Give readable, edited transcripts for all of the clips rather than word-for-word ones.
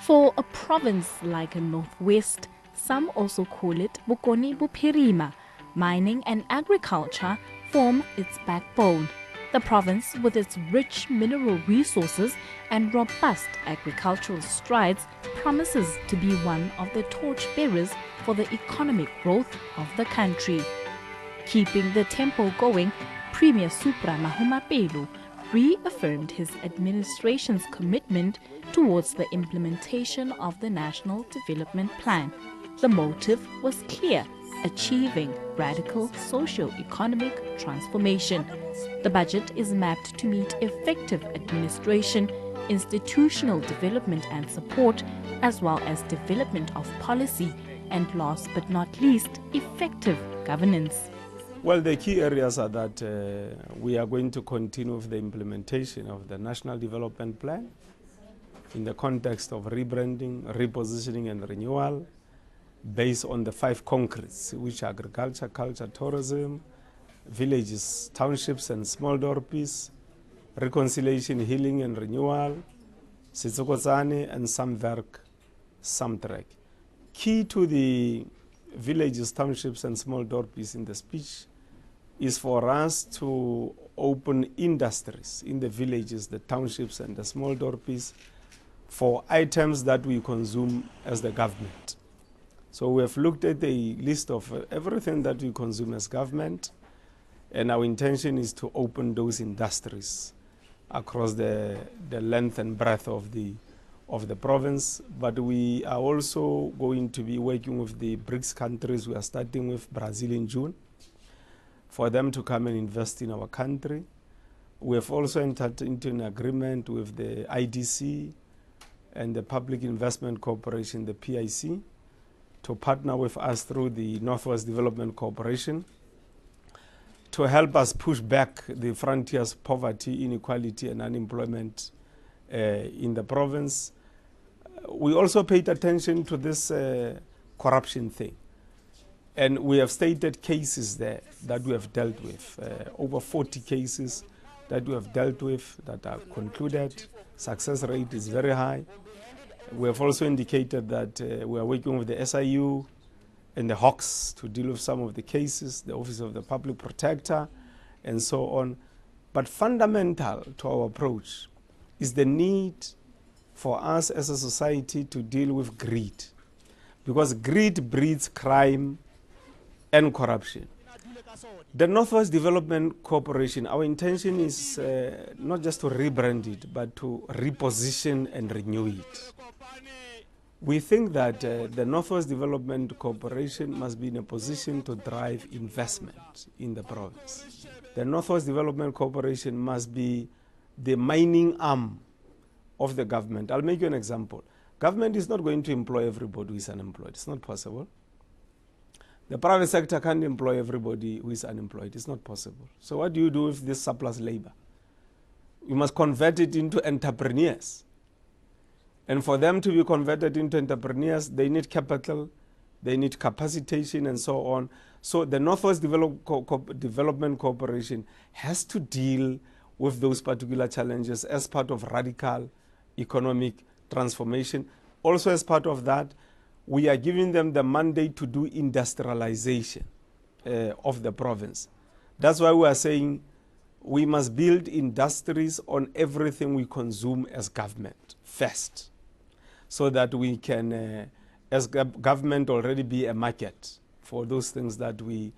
For a province like a Northwest, some also call it Bokoni Bophirima. Mining and agriculture form its backbone. The province, with its rich mineral resources and robust agricultural strides, promises to be one of the torchbearers for the economic growth of the country. Keeping the tempo going, Premier Supra Mahumapelo reaffirmed his administration's commitment towards the implementation of the National Development Plan. The motive was clear: achieving radical socio-economic transformation. The budget is mapped to meet effective administration, institutional development and support, as well as development of policy, and last but not least, effective governance. Well, the key areas are that we are going to continue with the implementation of the National Development Plan in the context of rebranding, repositioning and renewal based on the 5 concretes, which are agriculture, culture, tourism, villages, townships and small dorpies, reconciliation, healing and renewal, Sitsokotsane and Samwerk, Samtrek. Key to the villages, townships and small dorpies in the speech is for us to open industries in the villages, the townships and the small dorpies for items that we consume as the government. So we have looked at a list of everything that we consume as government, and our intention is to open those industries across the length and breadth of the province. But we are also going to be working with the BRICS countries. We are starting with Brazil in June for them to come and invest in our country. We have also entered into an agreement with the IDC and the Public Investment Corporation, the PIC, to partner with us through the Northwest Development Corporation to help us push back the frontiers of poverty, inequality and unemployment in the province. We also paid attention to this corruption thing. And we have stated cases there that we have dealt with, over 40 cases that we have dealt with that are concluded. Success rate is very high. We have also indicated that we are working with the SIU and the Hawks to deal with some of the cases, the Office of the Public Protector, and so on. But fundamental to our approach is the need for us as a society to deal with greed, because greed breeds crime and corruption. The Northwest Development Corporation, our intention is not just to rebrand it, but to reposition and renew it. We think that the Northwest Development Corporation must be in a position to drive investment in the province. The Northwest Development Corporation must be the mining arm of the government. I'll make you an example. Government is not going to employ everybody who is unemployed. It's not possible. The private sector can't employ everybody who is unemployed. It's not possible. So what do you do with this surplus labor? You must convert it into entrepreneurs. And for them to be converted into entrepreneurs, they need capital, they need capacitation and so on. So the Northwest Development Corporation has to deal with those particular challenges as part of radical economic transformation. Also as part of that, we are giving them the mandate to do industrialization of the province. That's why we are saying we must build industries on everything we consume as government first, so that we can, as government, already be a market for those things that we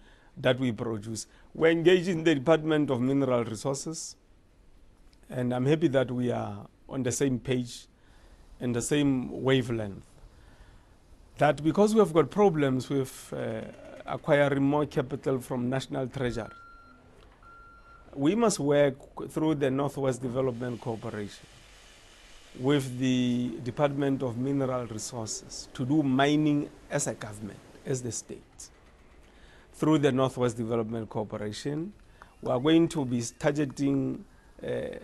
produce. We're engaged in the Department of Mineral Resources, and I'm happy that we are on the same page and the same wavelength. That because we have got problems with acquiring more capital from National Treasury, we must work through the Northwest Development Corporation with the Department of Mineral Resources to do mining as a government, as the state. Through the Northwest Development Corporation, we are going to be targeting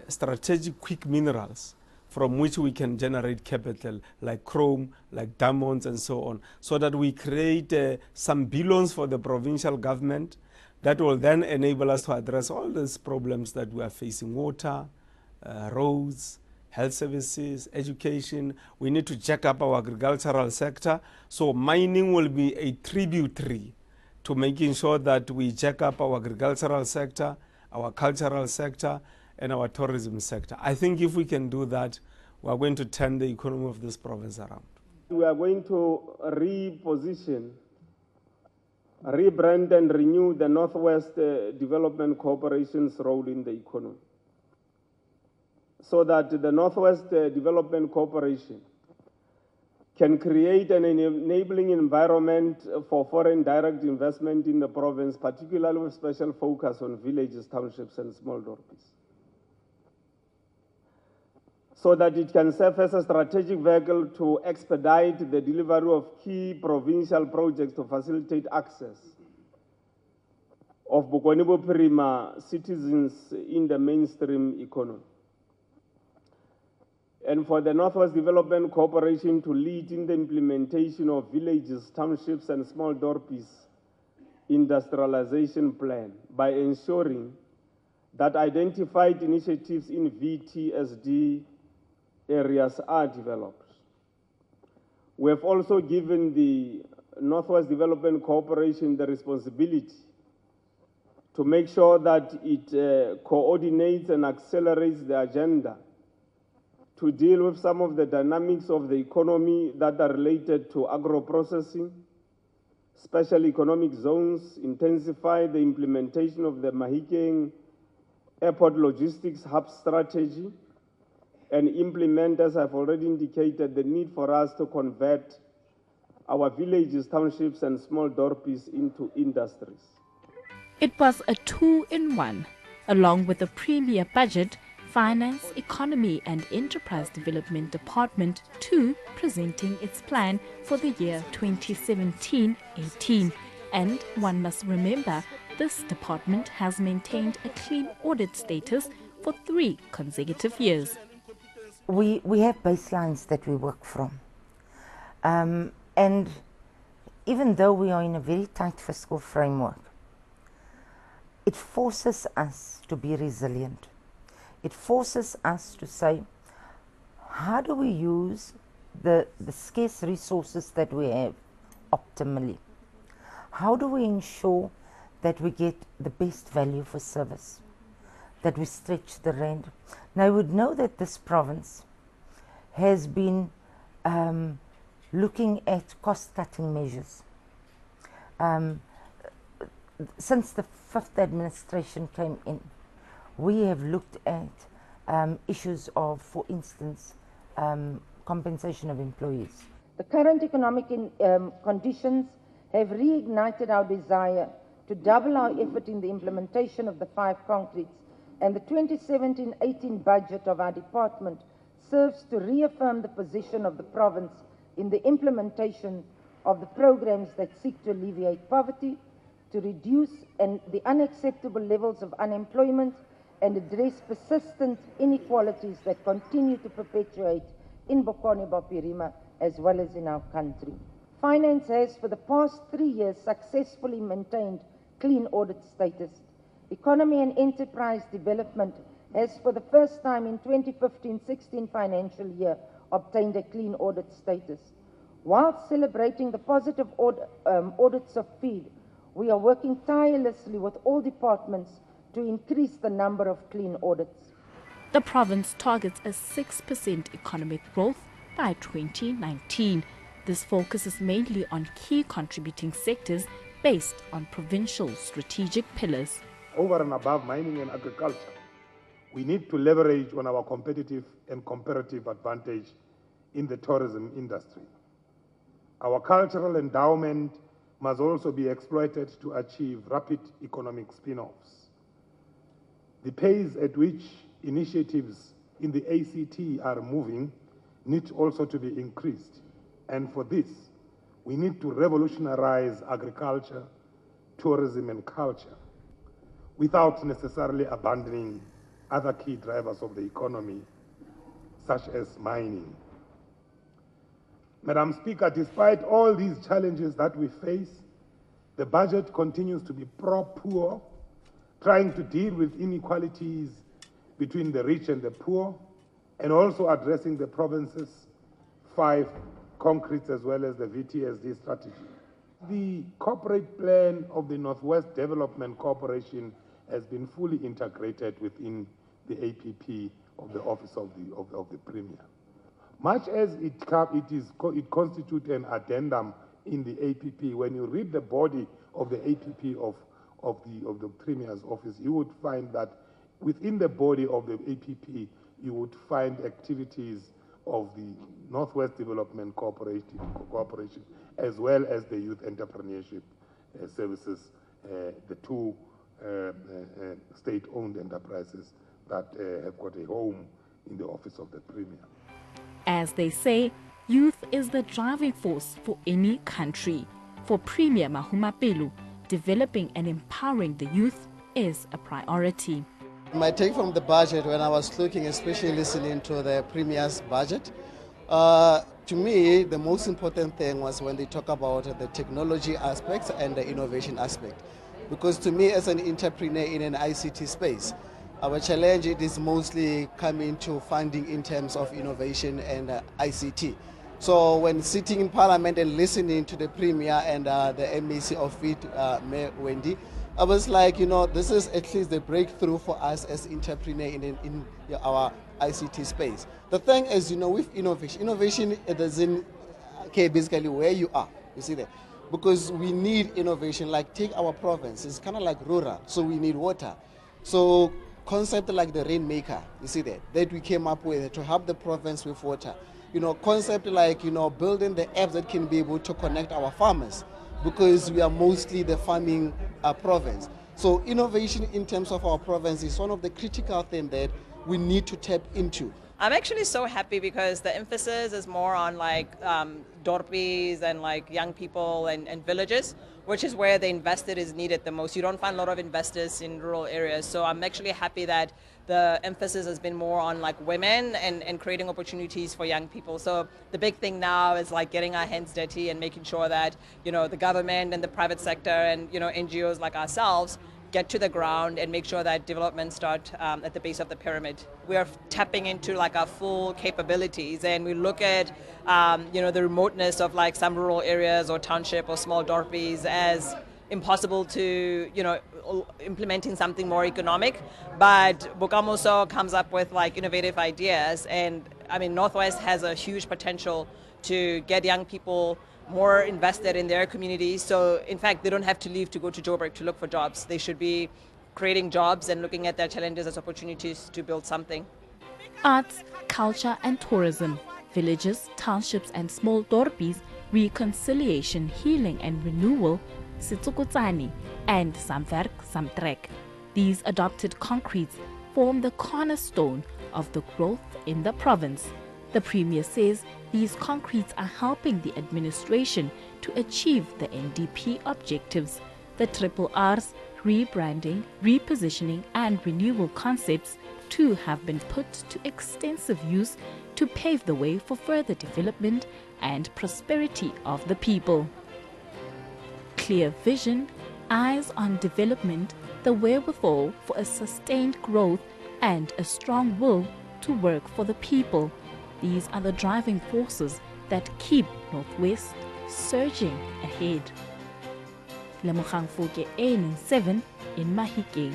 strategic quick minerals from which we can generate capital, like chrome, like diamonds, and so on, so that we create some billions for the provincial government that will then enable us to address all these problems that we are facing: water, roads, health services, education. We need to jack up our agricultural sector. So mining will be a tributary to making sure that we jack up our agricultural sector, our cultural sector, and our tourism sector. I think if we can do that, we are going to turn the economy of this province around. We are going to reposition, rebrand and renew the Northwest Development Corporation's role in the economy, so that the Northwest Development Corporation can create an enabling environment for foreign direct investment in the province, particularly with special focus on villages, townships, and small dorpies, so that it can serve as a strategic vehicle to expedite the delivery of key provincial projects to facilitate access of Bokoni Bophirima citizens in the mainstream economy. And for the Northwest Development Corporation to lead in the implementation of villages, townships, and small dorpies industrialization plan by ensuring that identified initiatives in VTSD areas are developed. We have also given the Northwest Development Corporation the responsibility to make sure that it coordinates and accelerates the agenda to deal with some of the dynamics of the economy that are related to agro-processing, special economic zones, intensify the implementation of the Mahikeng Airport Logistics Hub strategy, and implement, as I've already indicated, the need for us to convert our villages, townships, and small dorpies into industries. It was a two-in-one, along with the Premier Budget, Finance, Economy and Enterprise Development Department too presenting its plan for the year 2017-18. And one must remember, this department has maintained a clean audit status for 3 consecutive years. We have baselines that we work from. And even though we are in a very tight fiscal framework, it forces us to be resilient. It forces us to say, how do we use the scarce resources that we have optimally? How do we ensure that we get the best value for service, that we stretch the rand? Now, I would know that this province has been looking at cost-cutting measures. Since the 5th administration came in, we have looked at issues of, for instance, compensation of employees. The current economic conditions have reignited our desire to double our effort in the implementation of the 5 concretes, and the 2017-18 budget of our department serves to reaffirm the position of the province in the implementation of the programs that seek to alleviate poverty, to reduce the unacceptable levels of unemployment, and address persistent inequalities that continue to perpetuate in Bokoni Bophirima as well as in our country. Finance has for the past 3 years successfully maintained clean audit status. Economy and Enterprise Development has for the first time in 2015-16 financial year obtained a clean audit status. Whilst celebrating the positive audits of FEED, we are working tirelessly with all departments to increase the number of clean audits. The province targets a 6% economic growth by 2019. This focuses mainly on key contributing sectors based on provincial strategic pillars. Over and above mining and agriculture, we need to leverage on our competitive and comparative advantage in the tourism industry. Our cultural endowment must also be exploited to achieve rapid economic spin-offs. The pace at which initiatives in the ACT are moving need also to be increased. And for this, we need to revolutionize agriculture, tourism, and culture without necessarily abandoning other key drivers of the economy, such as mining. Madam Speaker, despite all these challenges that we face, the budget continues to be pro-poor, trying to deal with inequalities between the rich and the poor, and also addressing the province's 5 concretes as well as the VTSD strategy. The corporate plan of the Northwest Development Corporation has been fully integrated within the APP of the Office of the Premier. Much as it constitutes an addendum in the APP, when you read the body of the APP of the Premier's office, you would find that within the body of the APP, you would find activities of the Northwest Development Corporation, as well as the Youth Entrepreneurship Services, the 2 state-owned enterprises that have got a home in the Office of the Premier. As they say, youth is the driving force for any country. For Premier Mahumapelo, developing and empowering the youth is a priority. My take from the budget, when I was looking, especially listening to the Premier's budget, to me, the most important thing was when they talk about the technology aspects and the innovation aspect. Because to me, as an entrepreneur in an ICT space, our challenge is mostly coming to funding in terms of innovation and ICT. So when sitting in Parliament and listening to the Premier and the MEC of it, Mayor Wendy, I was like, this is at least the breakthrough for us as entrepreneurs in our ICT space. The thing is, with innovation it doesn't care basically where you are, you see that? Because we need innovation, like take our province, it's kind of like rural, so we need water. So concept like the Rainmaker, you see that we came up with to help the province with water. Concept like, building the apps that can be able to connect our farmers, because we are mostly the farming province. So innovation in terms of our province is one of the critical things that we need to tap into. I'm actually so happy because the emphasis is more on dorpies and young people and villages, which is where the investor is needed the most. You don't find a lot of investors in rural areas. So I'm actually happy that the emphasis has been more on women and creating opportunities for young people. So the big thing now is getting our hands dirty and making sure that, the government and the private sector and, NGOs like ourselves get to the ground and make sure that development start at the base of the pyramid. We are tapping into our full capabilities, and we look at the remoteness of some rural areas or township or small dorpies as impossible to implementing something more economic. But Bokamoso comes up with innovative ideas, and I mean Northwest has a huge potential to get young people more invested in their communities. So in fact, they don't have to leave to go to Joburg to look for jobs. They should be creating jobs and looking at their challenges as opportunities to build something. Arts, culture and tourism, villages, townships and small dorpies, reconciliation, healing and renewal, Sitsukutsani and Samwerk Samtrek. These adopted concretes form the cornerstone of the growth in the province. The Premier says these concretes are helping the administration to achieve the NDP objectives. The Triple R's rebranding, repositioning and renewal concepts too have been put to extensive use to pave the way for further development and prosperity of the people. Clear vision, eyes on development, the wherewithal for a sustained growth and a strong will to work for the people. These are the driving forces that keep Northwest surging ahead. Lemogang Fuke 7 in Mahikeng.